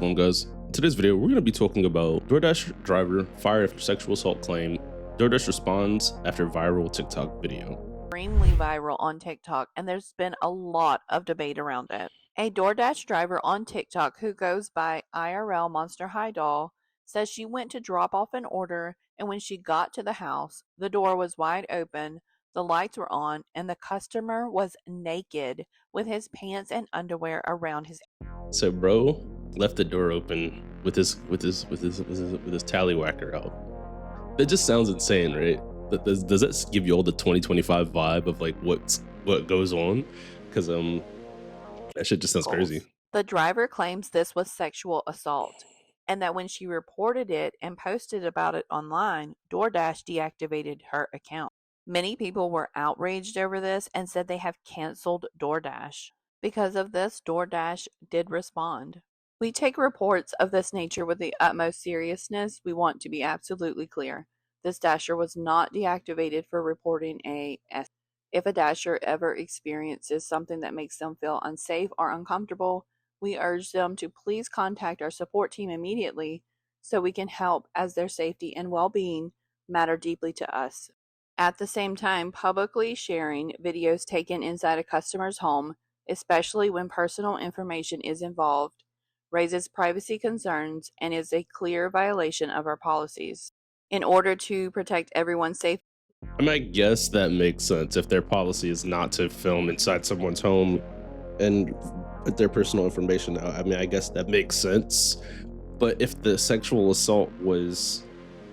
everyone, guys. In today's video, we're going to be talking about DoorDash driver fired after sexual assault claim. DoorDash responds after viral TikTok video. Extremely viral on TikTok, and there's been a lot of debate around it. A DoorDash driver on TikTok who goes by IRL Monster High Doll says she went to drop off an order, and when she got to the house, the door was wide open, the lights were on, and the customer was naked with his pants and underwear around his. So bro left the door open with his tallywhacker out. That just sounds insane, right? Does that give you all the 2025 vibe of like what goes on? Because that shit just sounds crazy. The driver claims this was sexual assault, and that when she reported it and posted about it online, DoorDash deactivated her account. Many people were outraged over this and said they have canceled DoorDash. Because of this, DoorDash did respond. We take reports of this nature with the utmost seriousness. We want to be absolutely clear. This dasher was not deactivated for reporting a S. If a dasher ever experiences something that makes them feel unsafe or uncomfortable, we urge them to please contact our support team immediately so we can help, as their safety and well-being matter deeply to us. At the same time, publicly sharing videos taken inside a customer's home, especially when personal information is involved, raises privacy concerns and is a clear violation of our policies. In order to protect everyone's safety, I mean, I guess that makes sense if their policy is not to film inside someone's home and put their personal information out. I mean, I guess that makes sense. But if the sexual assault was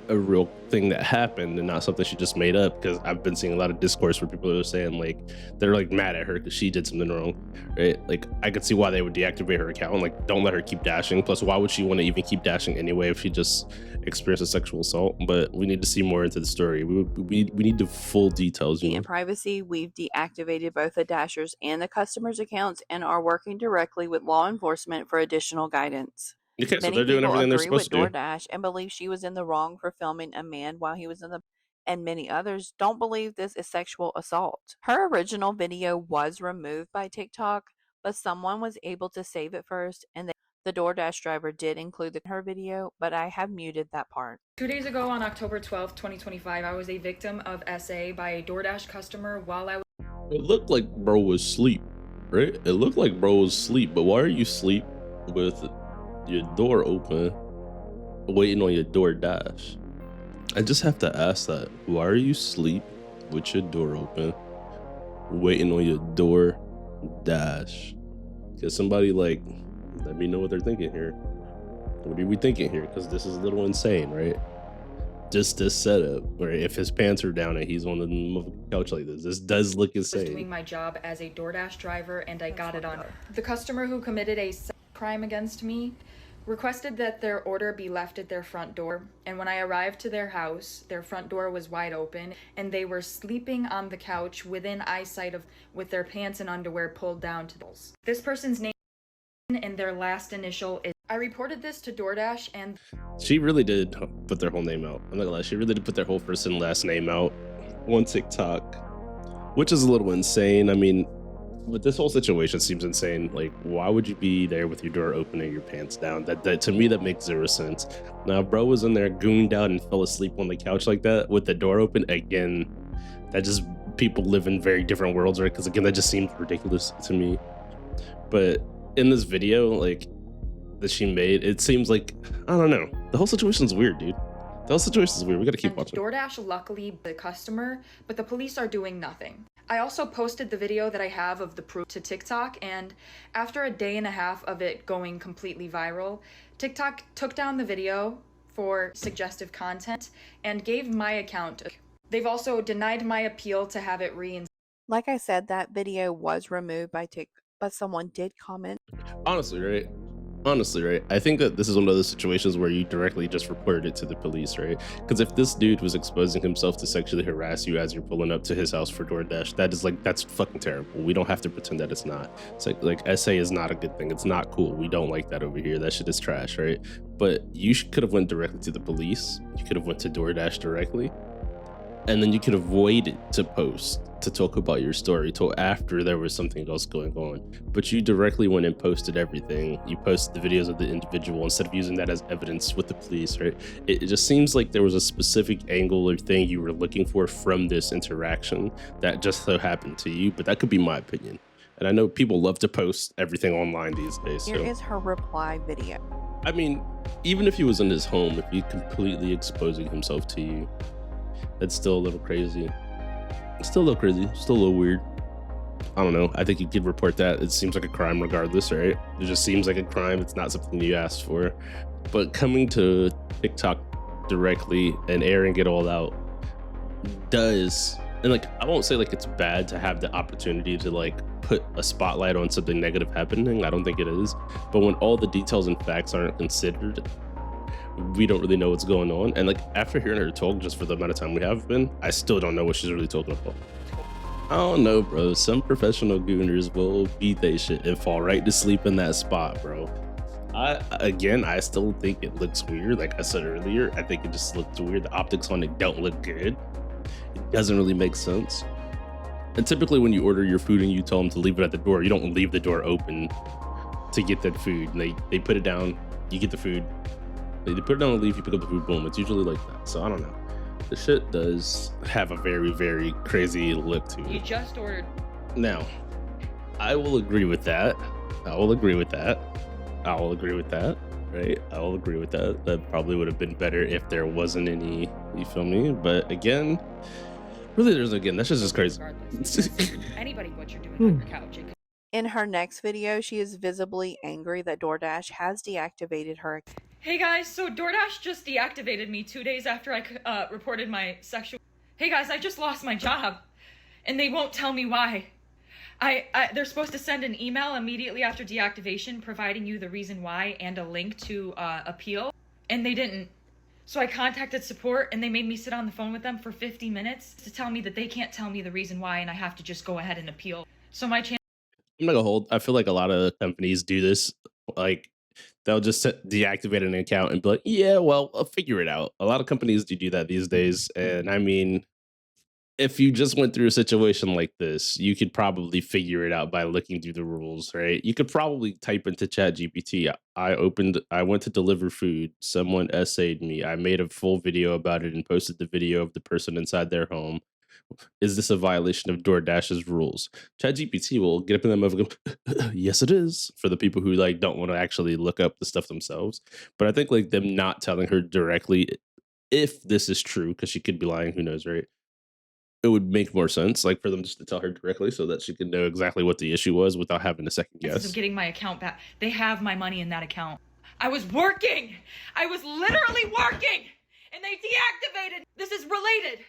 a real thing that happened and not something she just made up, because I've been seeing a lot of discourse where people are saying like they're like mad at her because she did something wrong, right? Like I could see why they would deactivate her account and like don't let her keep dashing. Plus, why would she want to even keep dashing anyway if she just experienced a sexual assault? But we need to see more into the story. We need the full details. in privacy, we've deactivated both the dashers and the customers' accounts and are working directly with law enforcement for additional guidance. Okay, so Many they're doing people everything they're agree with supposed to do. DoorDash and believe she was in the wrong for filming a man while he was in the. And many others don't believe this is sexual assault. Her original video was removed by TikTok, but someone was able to save it first, and the DoorDash driver did include her video, but I have muted that part. 2 days ago on October 12th, 2025, I was a victim of SA by a DoorDash customer while I was. It looked like bro was asleep, right? It looked like bro was asleep, but why are you asleep with your door open, waiting on your DoorDash? I just have to ask that. Why are you asleep with your door open, waiting on your DoorDash? Because somebody like, let me know what they're thinking here. What are we thinking here? Because this is a little insane, right? Just this setup, where if his pants are down and he's on the couch like this does look insane. I was doing my job as a DoorDash driver, and I got it on. The customer who committed a crime against me requested that their order be left at their front door, and when I arrived to their house, their front door was wide open and they were sleeping on the couch within eyesight of, with their pants and underwear pulled down to those. This person's name and their last initial is. I reported this to DoorDash, and she really did put their whole name out. I'm not gonna lie, she really did put their whole first and last name out on TikTok, which is a little insane. I mean, but this whole situation seems insane. Like, why would you be there with your door open and your pants down? That to me, that makes zero sense. Now, bro was in there gooned out and fell asleep on the couch like that with the door open. Again, that just, people live in very different worlds, right? Because again, that just seems ridiculous to me. But in this video, like, that she made, it seems like, I don't know. The whole situation's weird, dude. The whole situation's weird. We gotta keep watching. DoorDash luckily the customer, but the police are doing nothing. I also posted the video that I have of the proof to TikTok, and after a day and a half of it going completely viral, TikTok took down the video for suggestive content and gave my account. They've also denied my appeal to have it reinstated. Like I said, that video was removed by TikTok, but someone did comment. Honestly, right? I think that this is one of those situations where you directly just reported it to the police, right? Because if this dude was exposing himself to sexually harass you as you're pulling up to his house for DoorDash, that is like, that's fucking terrible. We don't have to pretend that it's not. It's like SA is not a good thing. It's not cool. We don't like that over here. That shit is trash, right? But you could have went directly to the police. You could have went to DoorDash directly. And then you could have waited to post to talk about your story till after there was something else going on. But you directly went and posted everything. You posted the videos of the individual instead of using that as evidence with the police, right? It just seems like there was a specific angle or thing you were looking for from this interaction that just so happened to you. But that could be my opinion. And I know people love to post everything online these days. Here So, is her reply video. I mean, even if he was in his home, if he's completely exposing himself to you, that's still a little crazy. It's still a little crazy, still a little weird. I don't know. I think you could report that. It seems like a crime regardless, right? It just seems like a crime. It's not something you asked for. But coming to TikTok directly and airing it all out does, and like, I won't say like it's bad to have the opportunity to like put a spotlight on something negative happening. I don't think it is. But when all the details and facts aren't considered, we don't really know what's going on. And like, after hearing her talk, just for the amount of time we have been, I still don't know what she's really talking about. I don't know, bro. Some professional gooners will beat they shit and fall right to sleep in that spot, bro. I still think it looks weird. Like I said earlier, I think it just looks weird. The optics on it don't look good. It doesn't really make sense. And typically when you order your food and you tell them to leave it at the door, you don't leave the door open to get that food. And they put it down, you get the food. They put it down and leave, you pick up the food, boom. It's usually like that. So I don't know. The shit does have a very, very crazy look to You it. just ordered. Now, I will agree with that. I will agree with that. I will agree with that. Right? I will agree with that. That probably would have been better if there wasn't any, you feel me? But again, really, that's just crazy. Regardless, because anybody, what you're doing on your couch. It could In her next video, she is visibly angry that DoorDash has deactivated her account. Hey guys, so DoorDash just deactivated me 2 days after I reported my sexual. Hey guys, I just lost my job, and they won't tell me why. They're supposed to send an email immediately after deactivation, providing you the reason why and a link to appeal, and they didn't. So I contacted support, and they made me sit on the phone with them for 50 minutes to tell me that they can't tell me the reason why, and I have to just go ahead and appeal. So my chance. I'm not gonna hold. I feel like a lot of companies do this. Like they'll just deactivate an account and be like, "Yeah, well, I'll figure it out." A lot of companies do that these days, and I mean, if you just went through a situation like this, you could probably figure it out by looking through the rules, right? You could probably type into Chat GPT, I went to deliver food. Someone essayed me. I made a full video about it and posted the video of the person inside their home. Is this a violation of DoorDash's rules? ChatGPT will get up in that move and go, yes, it is, for the people who like don't want to actually look up the stuff themselves. But I think like them not telling her directly if this is true, because she could be lying, who knows, right? It would make more sense, like for them just to tell her directly so that she could know exactly what the issue was without having to second Of guess. getting my account back. They have my money in that account. I was working. I was literally working, and they deactivated. This is related.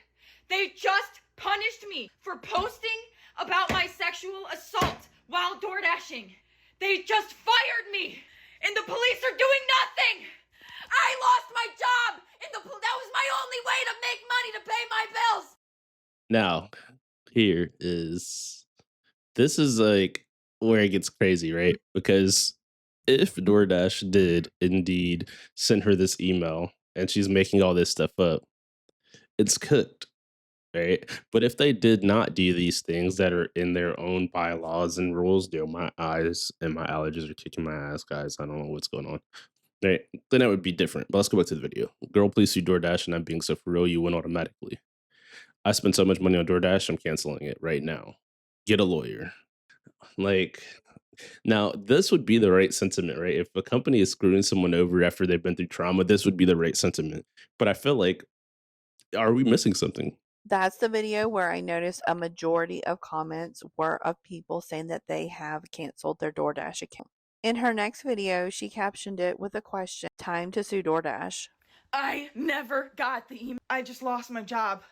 They just punished me for posting about my sexual assault while door dashing. They just fired me, and the police are doing nothing. I lost my job, and that was my only way to make money to pay my bills. Now, this is like where it gets crazy, right? Because if DoorDash did indeed send her this email and she's making all this stuff up, it's cooked, right? But if they did not do these things that are in their own bylaws and rules, my eyes and my allergies are kicking my ass, guys. I don't know what's going on. Right? Then that would be different. But let's go back to the video. Girl, please sue DoorDash, and I'm being so for real, you win automatically. I spent so much money on DoorDash, I'm canceling it right now. Get a lawyer. Like, now this would be the right sentiment, right? If a company is screwing someone over after they've been through trauma, this would be the right sentiment. But I feel like, are we missing something? That's the video where I noticed a majority of comments were of people saying that they have canceled their DoorDash account. In her next video, she captioned it with a question, time to sue DoorDash. I never got the email. I just lost my job.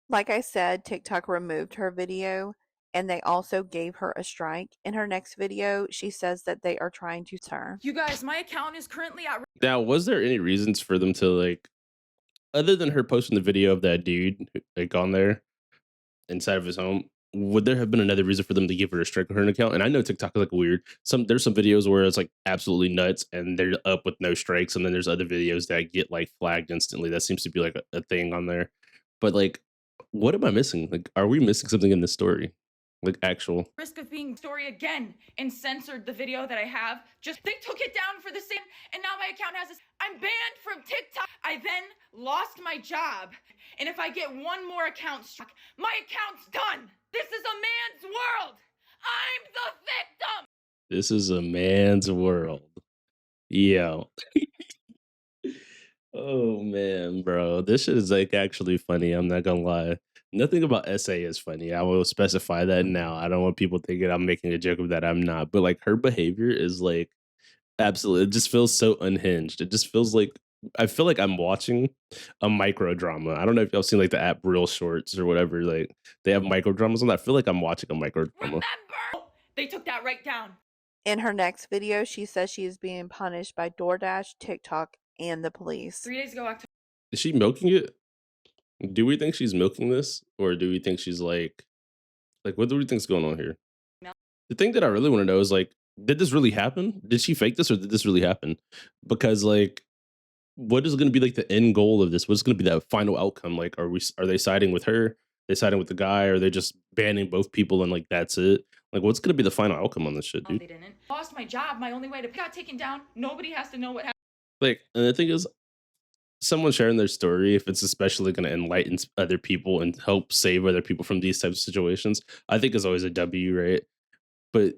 Like I said, TikTok removed her video, and they also gave her a strike. In her next video, she says that they are trying to sue her. You guys, my account is currently at. Now, was there any reasons for them to like, other than her posting the video of that dude like on there inside of his home, would there have been another reason for them to give her a strike on her account? And I know TikTok is like weird. There's some videos where it's like absolutely nuts and they're up with no strikes, and then there's other videos that get like flagged instantly. That seems to be like a thing on there. But like, What am I missing? Like, are we missing something in this story? Like actual. Risk of being story again and censored the video that I have. Just they took it down for the same, and now my account has this. I'm banned from TikTok. I then lost my job, and if I get one more account struck, my account's done. This is a man's world. I'm the victim. This is a man's world. Yo. Oh man, bro. This shit is like actually funny. I'm not gonna lie. Nothing about SA is funny. I will specify that now. I don't want people thinking I'm making a joke of that. I'm not. But like her behavior is like absolutely, it just feels so unhinged. It just feels like I feel like I'm watching a micro drama. I don't know if y'all seen like the app Real Shorts or whatever. Like they have micro dramas on that. I feel like I'm watching a micro drama. Remember, they took that right down. In her next video, she says she is being punished by DoorDash, TikTok, and the police. 3 days ago, October. Is she milking it? Do we think she's milking this, or do we think she's like what do we think's going on here? No. The thing that I really want to know is like, did this really happen? Did she fake this, or did this really happen? Because like, what is going to be like the end goal of this? What's going to be that final outcome? Like, are they siding with her? Are they siding with the guy? Or are they just banning both people and like that's it? Like, what's going to be the final outcome on this shit, dude? They didn't. Lost my job. My only way to got taken down. Nobody has to know what happened. Like, and the thing is, someone sharing their story, if it's especially going to enlighten other people and help save other people from these types of situations, I think is always a W, right? But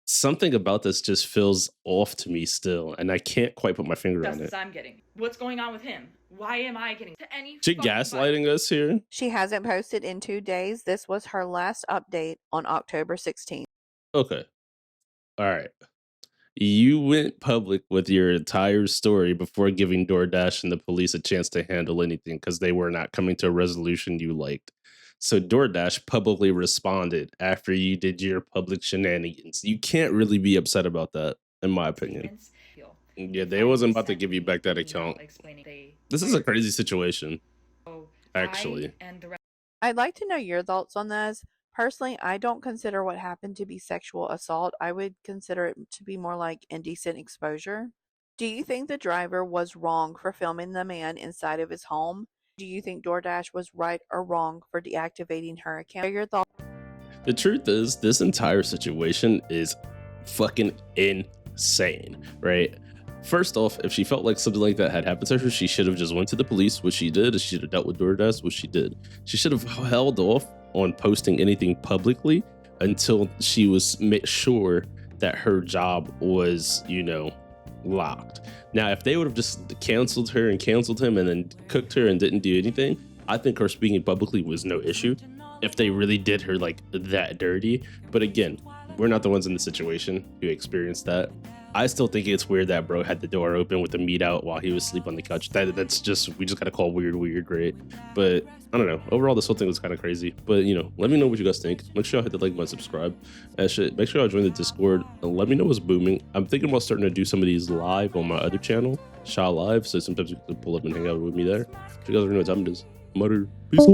something about this just feels off to me still, and I can't quite put my finger on it. I'm getting. What's going on with him? Why am I getting to any? She gaslighting us here? She hasn't posted in 2 days. This was her last update on October 16th. Okay. All right. You went public with your entire story before giving DoorDash and the police a chance to handle anything because they were not coming to a resolution you liked. So DoorDash publicly responded after you did your public shenanigans. You can't really be upset about that, in my opinion. Yeah, they wasn't about to give you back that account. This is a crazy situation, actually. I'd like to know your thoughts on this. Personally, I don't consider what happened to be sexual assault. I would consider it to be more like indecent exposure. Do you think the driver was wrong for filming the man inside of his home? Do you think DoorDash was right or wrong for deactivating her account? What are your thoughts? The truth is, this entire situation is fucking insane, right? First off, if she felt like something like that had happened to her, she should have just went to the police, which she did. She should have dealt with DoorDash, which she did. She should have held off on posting anything publicly until she was sure that her job was, locked. Now, if they would have just canceled her and canceled him and then cooked her and didn't do anything, I think her speaking publicly was no issue if they really did her like that dirty. But again, we're not the ones in the situation who experienced that. I still think it's weird that bro had the door open with the meat out while he was asleep on the couch. That's just, we just gotta call weird, right? But I don't know. Overall, this whole thing was kind of crazy. But let me know what you guys think. Make sure y'all hit the like button, subscribe. Make sure y'all join the Discord. And let me know what's booming. I'm thinking about starting to do some of these live on my other channel, Shaw Live. So sometimes you can pull up and hang out with me there. You guys already know what time it is. Mutter. Peace.